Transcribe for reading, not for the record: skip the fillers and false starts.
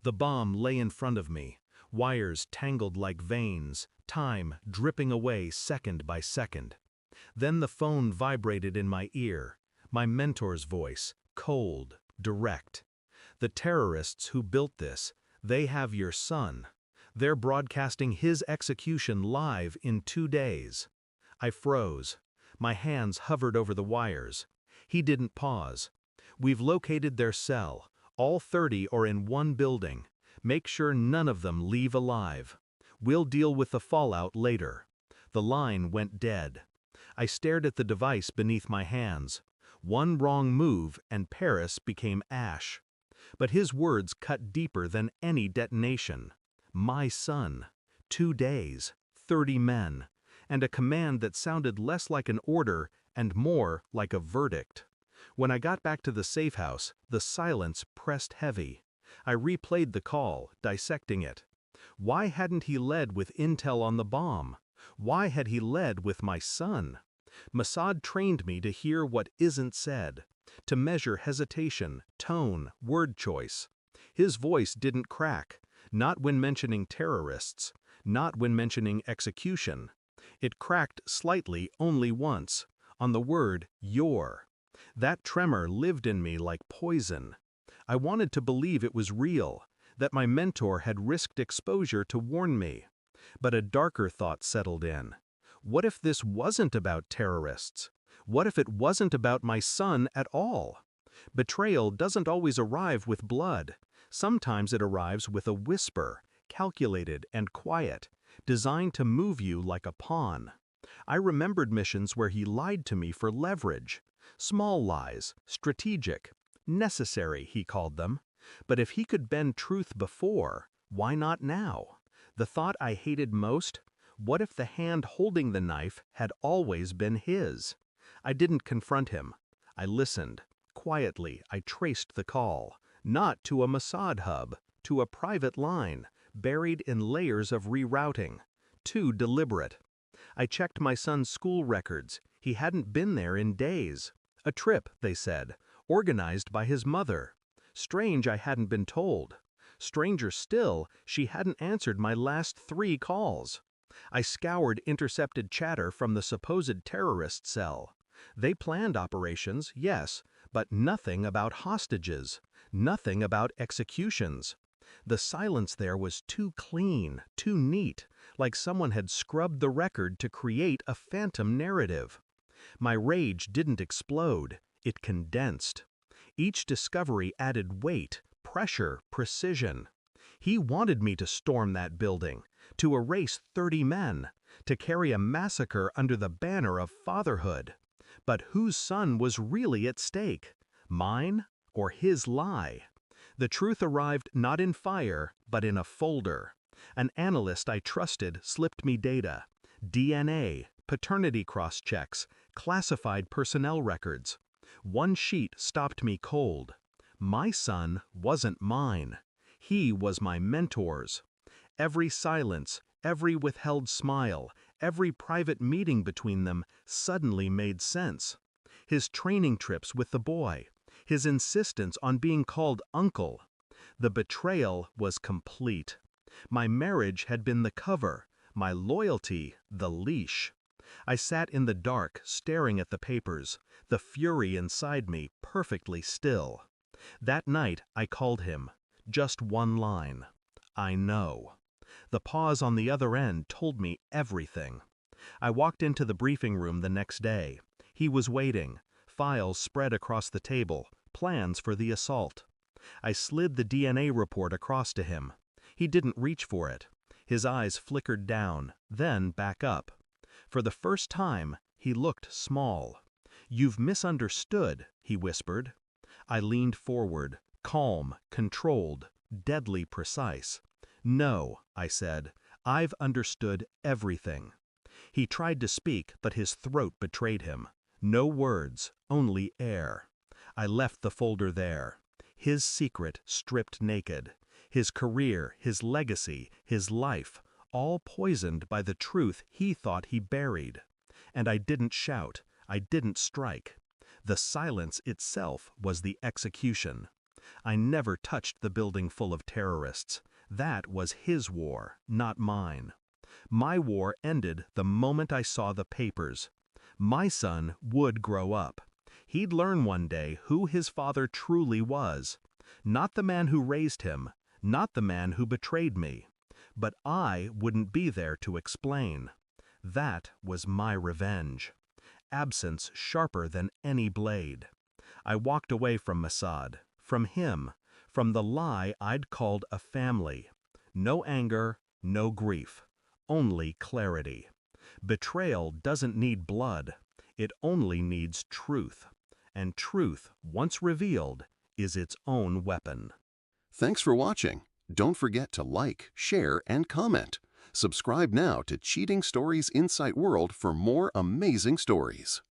The bomb lay in front of me, wires tangled like veins, time dripping away second by second. Then the phone vibrated in my ear, my mentor's voice, cold, direct. The terrorists who built this, they have your son. They're broadcasting his execution live in 2 days. I froze. My hands hovered over the wires. He didn't pause. We've located their cell. All 30 are in one building. Make sure none of them leave alive. We'll deal with the fallout later. The line went dead. I stared at the device beneath my hands. One wrong move and Paris became ash. But his words cut deeper than any detonation. My son. 2 days. 30 men. And a command that sounded less like an order and more like a verdict. When I got back to the safe house, the silence pressed heavy. I replayed the call, dissecting it. Why hadn't he led with intel on the bomb? Why had he led with my son? Mossad trained me to hear what isn't said, to measure hesitation, tone, word choice. His voice didn't crack, not when mentioning terrorists, not when mentioning execution. It cracked slightly only once, on the word your. That tremor lived in me like poison. I wanted to believe it was real, that my mentor had risked exposure to warn me. But a darker thought settled in. What if this wasn't about terrorists? What if it wasn't about my son at all? Betrayal doesn't always arrive with blood. Sometimes it arrives with a whisper, calculated and quiet, designed to move you like a pawn. I remembered missions where he lied to me for leverage. Small lies, strategic, necessary, he called them. But if he could bend truth before, why not now? The thought I hated most, what if the hand holding the knife had always been his? I didn't confront him. I listened. Quietly, I traced the call, not to a Mossad hub, to a private line, buried in layers of rerouting. Too deliberate. I checked my son's school records. He hadn't been there in days. A trip, they said, organized by his mother. Strange I hadn't been told. Stranger still, she hadn't answered my last 3 calls. I scoured intercepted chatter from the supposed terrorist cell. They planned operations, yes, but nothing about hostages, nothing about executions. The silence there was too clean, too neat, like someone had scrubbed the record to create a phantom narrative. My rage didn't explode, it condensed. Each discovery added weight, pressure, precision. He wanted me to storm that building, to erase 30 men, to carry a massacre under the banner of fatherhood. But whose son was really at stake? Mine or his lie? The truth arrived not in fire, but in a folder. An analyst I trusted slipped me data, DNA, paternity cross-checks, classified personnel records. One sheet stopped me cold. My son wasn't mine. He was my mentor's. Every silence, every withheld smile, every private meeting between them suddenly made sense. His training trips with the boy, his insistence on being called uncle. The betrayal was complete. My marriage had been the cover, my loyalty the leash. I sat in the dark, staring at the papers, the fury inside me perfectly still. That night I called him. Just one line. I know. The pause on the other end told me everything. I walked into the briefing room the next day. He was waiting, files spread across the table, plans for the assault. I slid the DNA report across to him. He didn't reach for it. His eyes flickered down, then back up. For the first time, he looked small. "You've misunderstood," he whispered. I leaned forward, calm, controlled, deadly precise. "No," I said, "I've understood everything." He tried to speak, but his throat betrayed him. No words, only air. I left the folder there. His secret stripped naked. His career, his legacy, his life, all poisoned by the truth he thought he buried. And I didn't shout, I didn't strike. The silence itself was the execution. I never touched the building full of terrorists. That was his war, not mine. My war ended the moment I saw the papers. My son would grow up. He'd learn one day who his father truly was. Not the man who raised him, not the man who betrayed me. But I wouldn't be there to explain. That was my revenge. Absence sharper than any blade. I walked away from Mossad, from him, from the lie I'd called a family. No anger, no grief, only clarity. Betrayal doesn't need blood, it only needs truth. And truth, once revealed, is its own weapon. Thanks for watching. Don't forget to like, share, and comment. Subscribe now to Cheating Stories Insight World for more amazing stories.